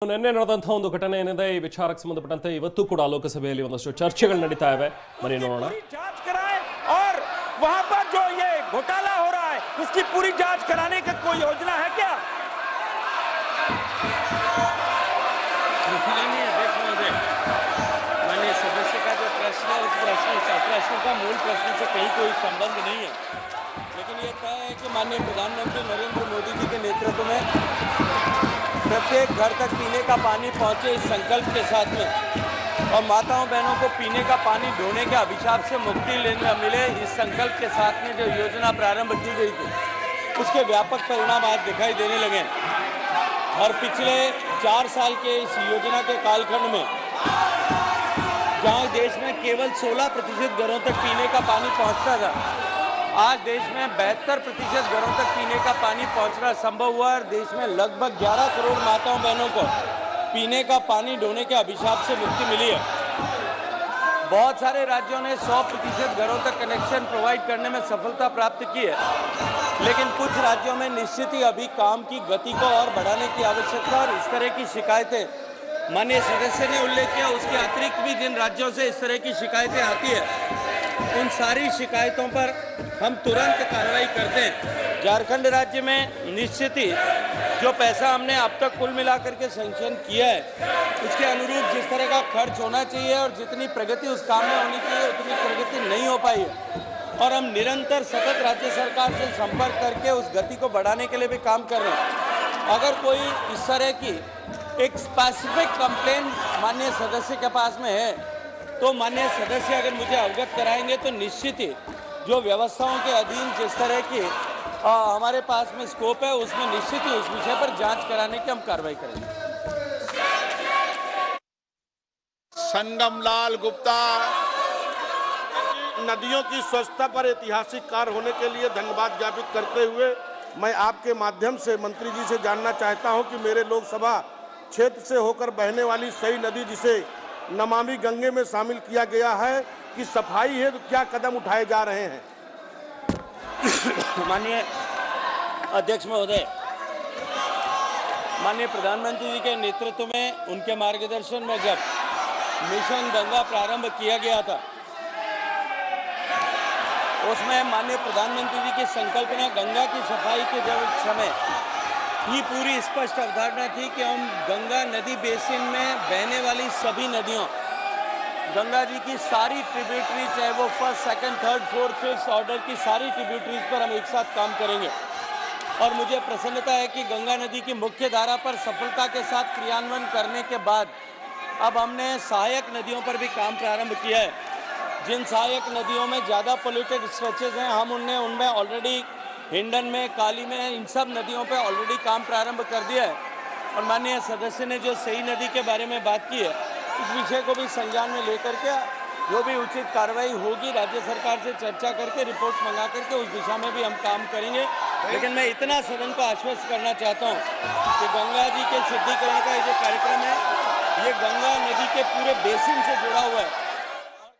ನಿನ್ನೆ ನಡೆದಂತಹ ಒಂದು ಘಟನೆ ಏನಿದೆ ಈ ವಿಚಾರಕ್ಕೆ ಸಂಬಂಧಪಟ್ಟಂತೆ ಇವತ್ತು ಕೂಡ ಲೋಕಸಭೆಯಲ್ಲಿ ಒಂದಷ್ಟು ಚರ್ಚೆಗಳು ನಡೀತಾ ಇವೆ. ಬನ್ನಿ ನೋಡೋಣ. जांच कराए और वहां पर जो ये घोटाला हो रहा है उसकी पूरी जांच कराने की कोई योजना है क्या? माननीय सदस्य का जो प्रश्न है उस प्रश्न का मूल प्रश्न से कहीं कोई संबंध नहीं है, लेकिन ये तय है कि माननीय प्रधानमंत्री नरेंद्र मोदी जी के नेतृत्व में प्रत्येक घर तक पीने का पानी पहुंचे इस संकल्प के साथ में, और माताओं बहनों को पीने का पानी ढोने के अभिशाप से मुक्ति लेने मिले इस संकल्प के साथ में जो योजना प्रारंभ की गई थी उसके व्यापक परिणाम आज दिखाई देने लगे। और पिछले 4 साल के इस योजना के कालखंड में जहां देश में केवल 16% घरों तक पीने का पानी पहुंचता था, आज देश में 72% घरों तक पीने का पानी पहुंचना संभव हुआ और देश में लगभग 11 करोड़ माताओं बहनों को पीने का पानी ढोने के अभिशाप से मुक्ति मिली है। बहुत सारे राज्यों ने 100% घरों तक कनेक्शन प्रोवाइड करने में सफलता प्राप्त की है, लेकिन कुछ राज्यों में निश्चित ही अभी काम की गति को और बढ़ाने की आवश्यकता और इस तरह की शिकायतें माननीय सदस्य ने उल्लेख किया, उसके अतिरिक्त भी जिन राज्यों से इस तरह की शिकायतें आती है उन सारी शिकायतों पर हम तुरंत कार्रवाई करते हैं। झारखंड राज्य में निश्चित ही जो पैसा हमने अब तक कुल मिलाकर के सैंक्शन किया है उसके अनुरूप जिस तरह का खर्च होना चाहिए और जितनी प्रगति उस काम में होनी चाहिए उतनी प्रगति नहीं हो पाई है, और हम निरंतर सतत राज्य सरकार से संपर्क करके उस गति को बढ़ाने के लिए भी काम कर रहे हैं। अगर कोई इस तरह की एक स्पेसिफिक कंप्लेन माननीय सदस्य के पास में है तो माननीय सदस्य अगर मुझे अवगत कराएंगे तो निश्चित ही जो व्यवस्थाओं के अधीन जिस तरह की हमारे पास में स्कोप है उसमें निश्चित ही उस विषय पर जांच कराने की हम कार्रवाई करेंगे। संगमलाल गुप्ता, नदियों की स्वच्छता पर ऐतिहासिक कार्य होने के लिए धन्यवाद ज्ञापित करते हुए मैं आपके माध्यम से मंत्री जी से जानना चाहता हूं कि मेरे लोकसभा क्षेत्र से होकर बहने वाली सई नदी जिसे नमामि गंगे में शामिल किया गया है कि सफाई है तो क्या कदम उठाए जा रहे हैं? माननीय अध्यक्ष महोदय, माननीय प्रधानमंत्री जी के नेतृत्व में उनके मार्गदर्शन में जब मिशन गंगा प्रारंभ किया गया था उसमें माननीय प्रधानमंत्री जी की संकल्पना गंगा की सफाई के जब समय ही पूरी स्पष्ट अवधारणा थी कि हम गंगा नदी बेसिन में बहने वाली सभी नदियों, गंगा जी की सारी ट्रिब्यूटरी चाहे वो first, second, third, fourth, fifth order की सारी ट्रिब्यूटरीज पर हम एक साथ काम करेंगे। और मुझे प्रसन्नता है कि गंगा नदी की मुख्य धारा पर सफलता के साथ क्रियान्वयन करने के बाद अब हमने सहायक नदियों पर भी काम प्रारंभ किया है। जिन सहायक नदियों में ज़्यादा पोल्यूटेड स्ट्रेचेज हैं हम उनमें ऑलरेडी हिंडन में, काली में, इन सब नदियों पर ऑलरेडी काम प्रारंभ कर दिया है। और माननीय सदस्य ने जो सई नदी के बारे में बात की है इस विषय को भी संज्ञान में लेकर के जो भी उचित कार्रवाई होगी राज्य सरकार से चर्चा करके रिपोर्ट मंगा करके उस दिशा में भी हम काम करेंगे। लेकिन मैं इतना सदन को आश्वस्त करना चाहता हूं कि गंगा जी के शुद्धिकरण का ये जो कार्यक्रम है ये गंगा नदी के पूरे बेसिन से जुड़ा हुआ है।